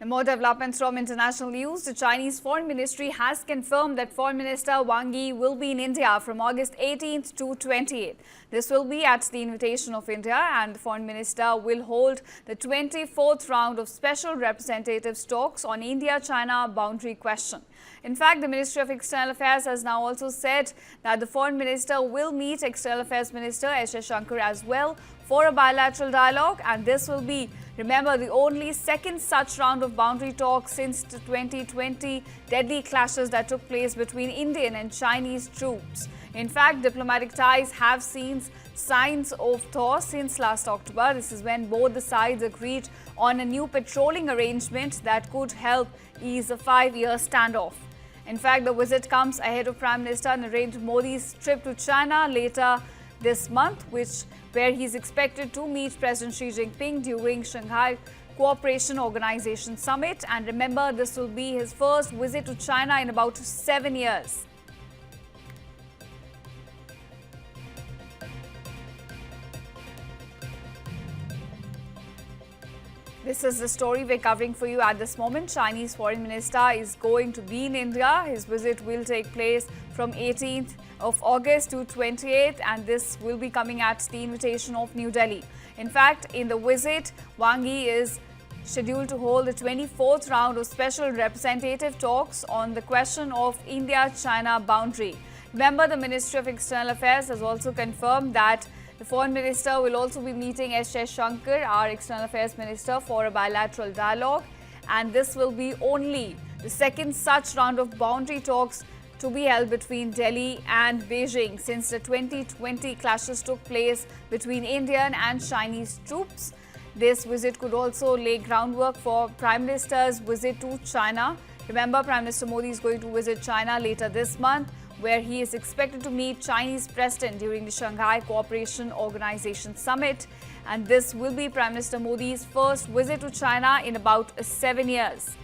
More developments from international news. The Chinese Foreign Ministry has confirmed that Foreign Minister Wang Yi will be in India from August 18th to 28th. This will be at the invitation of India, and the Foreign Minister will hold the 24th round of special representatives talks on India-China boundary question. In fact, the Ministry of External Affairs has now also said that the Foreign Minister will meet External Affairs Minister S. Jaishankar as well for a bilateral dialogue, and this will be, remember, the only second such round of boundary talks since the 2020 deadly clashes that took place between Indian and Chinese troops. In fact, diplomatic ties have seen signs of thaw since last October. This is when both the sides agreed on a new patrolling arrangement that could help ease a 5-year standoff. In fact, the visit comes ahead of Prime Minister Narendra Modi's trip to China later this month, where he is expected to meet President Xi Jinping during Shanghai Cooperation Organization Summit. And remember, this will be his first visit to China in about 7 years. This is the story we're covering for you at this moment. Chinese Foreign Minister is going to be in India. His visit will take place from 18th of August to 28th, and this will be coming at the invitation of New Delhi. In fact, in the visit, Wang Yi is scheduled to hold the 24th round of special representative talks on the question of India-China boundary. Remember, the Ministry of External Affairs has also confirmed that the Foreign Minister will also be meeting S. Jaishankar, our External Affairs Minister, for a bilateral dialogue, and this will be only the second such round of boundary talks to be held between Delhi and Beijing since the 2020 clashes took place between Indian and Chinese troops. This visit could also lay groundwork for Prime Minister's visit to China. Remember, Prime Minister Modi is going to visit China later this month, where he is expected to meet Chinese President during the Shanghai Cooperation Organization Summit. And this will be Prime Minister Modi's first visit to China in about 7 years.